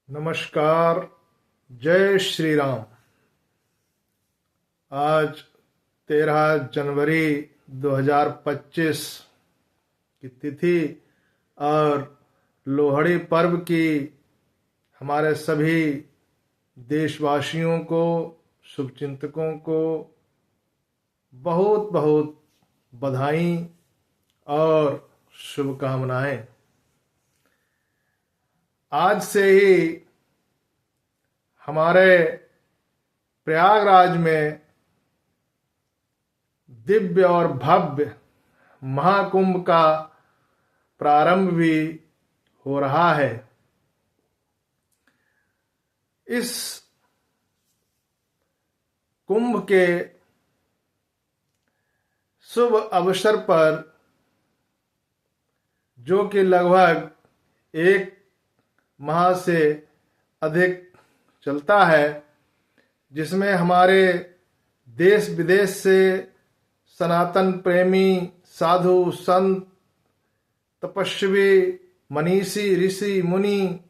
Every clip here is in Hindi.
नमस्कार। जय श्री राम। आज 13 जनवरी 2025 की तिथि और लोहड़ी पर्व की हमारे सभी देशवासियों को, शुभचिंतकों को बहुत बहुत बधाई और शुभकामनाएं। आज से ही हमारे प्रयागराज में दिव्य और भव्य महाकुंभ का प्रारंभ भी हो रहा है। इस कुंभ के शुभ अवसर पर, जो कि लगभग 1 माह से अधिक चलता है, जिसमें हमारे देश विदेश से सनातन प्रेमी साधु संत, तपस्वी, मनीषी, ऋषि मुनि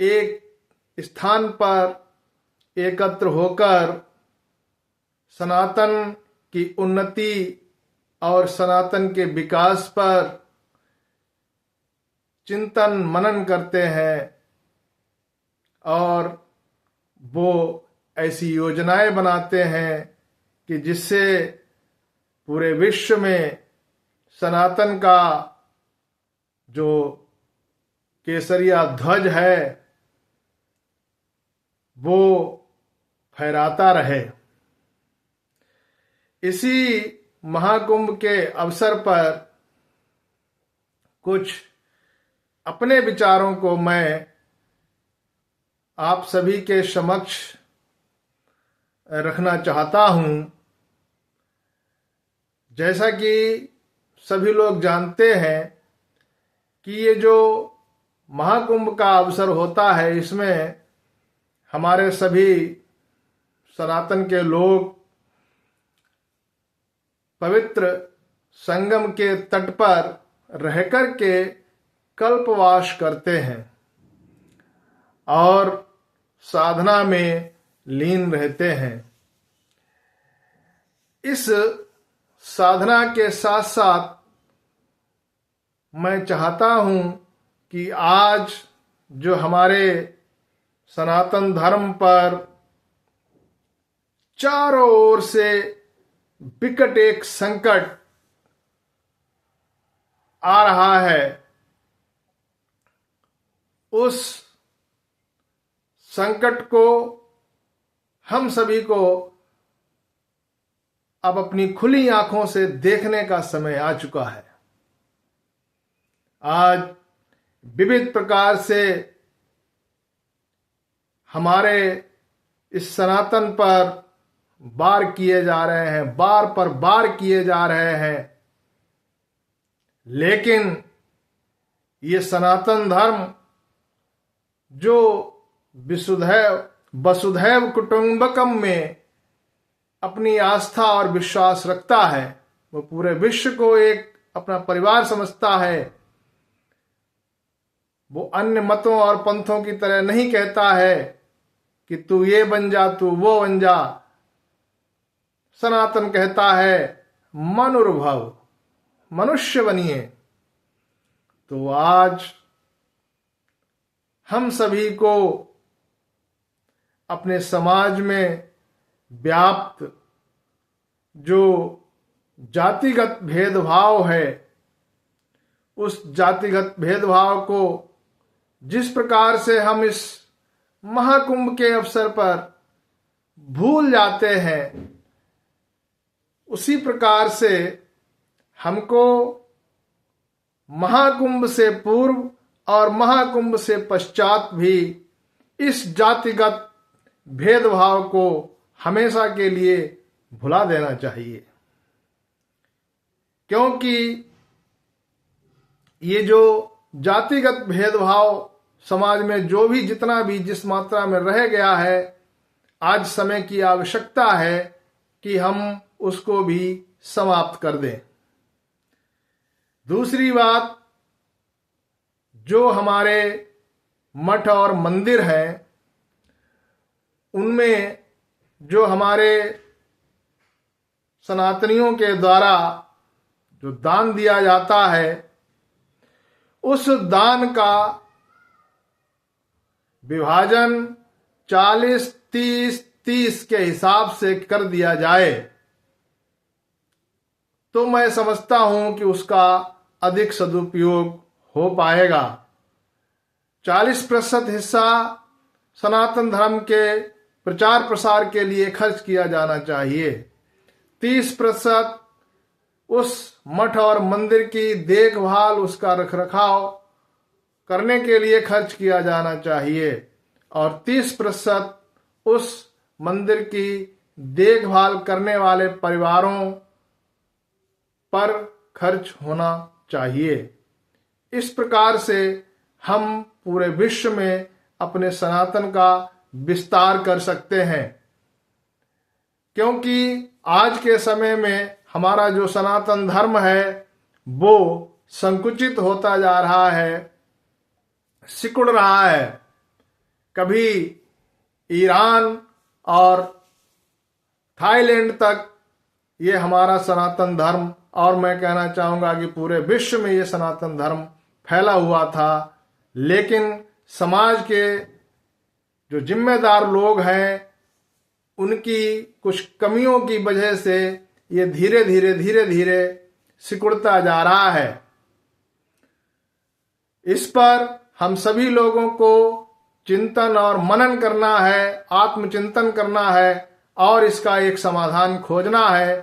एक स्थान पर एकत्र होकर सनातन की उन्नति और सनातन के विकास पर चिंतन मनन करते हैं और वो ऐसी योजनाएं बनाते हैं कि जिससे पूरे विश्व में सनातन का जो केसरिया ध्वज है वो फहराता रहे। इसी महाकुंभ के अवसर पर कुछ अपने विचारों को मैं आप सभी के समक्ष रखना चाहता हूं। जैसा कि सभी लोग जानते हैं कि ये जो महाकुंभ का अवसर होता है, इसमें हमारे सभी सनातन के लोग पवित्र संगम के तट पर रहकर के कल्पवास करते हैं और साधना में लीन रहते हैं। इस साधना के साथ साथ मैं चाहता हूं कि आज जो हमारे सनातन धर्म पर चारों ओर से विकट एक संकट आ रहा है, उस संकट को हम सभी को अब अपनी खुली आंखों से देखने का समय आ चुका है। आज विविध प्रकार से हमारे इस सनातन पर वार किए जा रहे हैं, बार पर बार किए जा रहे हैं, लेकिन ये सनातन धर्म जो वसुधैव कुटुंबकम में अपनी आस्था और विश्वास रखता है, वो पूरे विश्व को एक अपना परिवार समझता है। वो अन्य मतों और पंथों की तरह नहीं कहता है कि तू ये बन जा, तू वो बन जा। सनातन कहता है मनुर्भव, मनुष्य बनिए। तो आज हम सभी को अपने समाज में व्याप्त जो जातिगत भेदभाव है, उस जातिगत भेदभाव को जिस प्रकार से हम इस महाकुंभ के अवसर पर भूल जाते हैं, उसी प्रकार से हमको महाकुंभ से पूर्व और महाकुंभ से पश्चात भी इस जातिगत भेदभाव को हमेशा के लिए भुला देना चाहिए। क्योंकि ये जो जातिगत भेदभाव समाज में जो भी जितना भी जिस मात्रा में रह गया है, आज समय की आवश्यकता है कि हम उसको भी समाप्त कर दें। दूसरी बात, जो हमारे मठ और मंदिर हैं, उनमें जो हमारे सनातनियों के द्वारा जो दान दिया जाता है, उस दान का विभाजन 40-30-30 के हिसाब से कर दिया जाए तो मैं समझता हूं कि उसका अधिक सदुपयोग हो पाएगा। 40% हिस्सा सनातन धर्म के प्रचार प्रसार के लिए खर्च किया जाना चाहिए, 30% उस मठ और मंदिर की देखभाल, उसका रखरखाव करने के लिए खर्च किया जाना चाहिए और 30% उस मंदिर की देखभाल करने वाले परिवारों पर खर्च होना चाहिए। इस प्रकार से हम पूरे विश्व में अपने सनातन का विस्तार कर सकते हैं, क्योंकि आज के समय में हमारा जो सनातन धर्म है वो संकुचित होता जा रहा है, सिकुड़ रहा है। कभी ईरान और थाईलैंड तक ये हमारा सनातन धर्म, और मैं कहना चाहूंगा कि पूरे विश्व में ये सनातन धर्म फैला हुआ था, लेकिन समाज के जो जिम्मेदार लोग हैं उनकी कुछ कमियों की वजह से ये धीरे धीरे सिकुड़ता जा रहा है। इस पर हम सभी लोगों को चिंतन और मनन करना है, आत्मचिंतन करना है और इसका एक समाधान खोजना है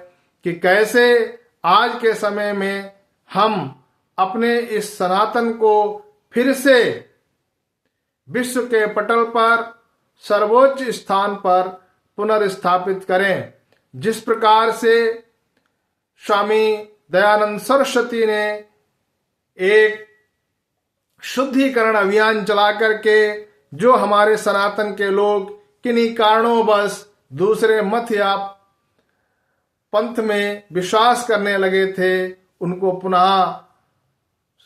कि कैसे आज के समय में हम अपने इस सनातन को फिर से विश्व के पटल पर सर्वोच्च स्थान पर पुनर्स्थापित करें। जिस प्रकार से स्वामी दयानंद सरस्वती ने एक शुद्धिकरण अभियान चला करके जो हमारे सनातन के लोग किन्हीं कारणों बस दूसरे मत या पंथ में विश्वास करने लगे थे, उनको पुनः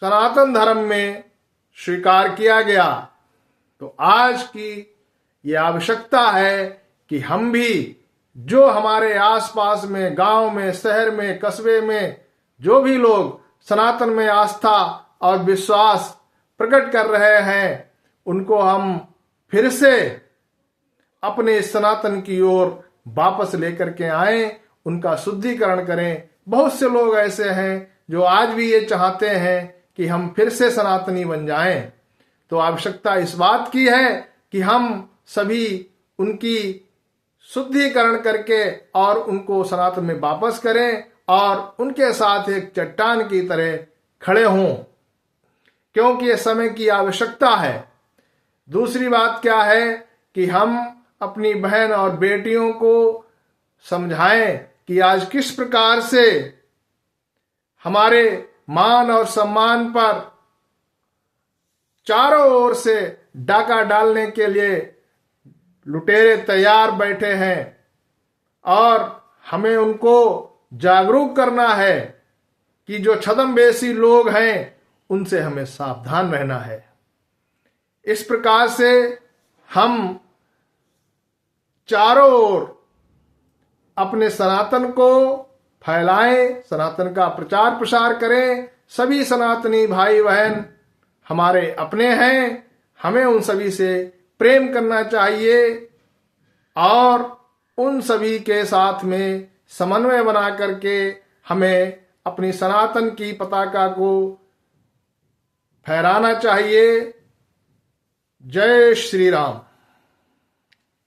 सनातन धर्म में स्वीकार किया गया। तो आज की ये आवश्यकता है कि हम भी जो हमारे आसपास में, गांव में, शहर में, कस्बे में जो भी लोग सनातन में आस्था और विश्वास प्रकट कर रहे हैं, उनको हम फिर से अपने सनातन की ओर वापस लेकर के आएं, उनका शुद्धिकरण करें। बहुत से लोग ऐसे हैं जो आज भी ये चाहते हैं कि हम फिर से सनातनी बन जाएं। तो आवश्यकता इस बात की है कि हम सभी उनकी शुद्धिकरण करके और उनको सनातन में वापस करें और उनके साथ एक चट्टान की तरह खड़े हों, क्योंकि ये समय की आवश्यकता है। दूसरी बात क्या है कि हम अपनी बहन और बेटियों को समझाएं कि आज किस प्रकार से हमारे मान और सम्मान पर चारों ओर से डाका डालने के लिए लुटेरे तैयार बैठे हैं और हमें उनको जागरूक करना है कि जो छद्मवेशी लोग हैं उनसे हमें सावधान रहना है। इस प्रकार से हम चारों ओर अपने सनातन को फैलाएं, सनातन का प्रचार प्रसार करें। सभी सनातनी भाई बहन हमारे अपने हैं, हमें उन सभी से प्रेम करना चाहिए और उन सभी के साथ में समन्वय बना करके हमें अपनी सनातन की पताका को फहराना चाहिए। जय श्री राम।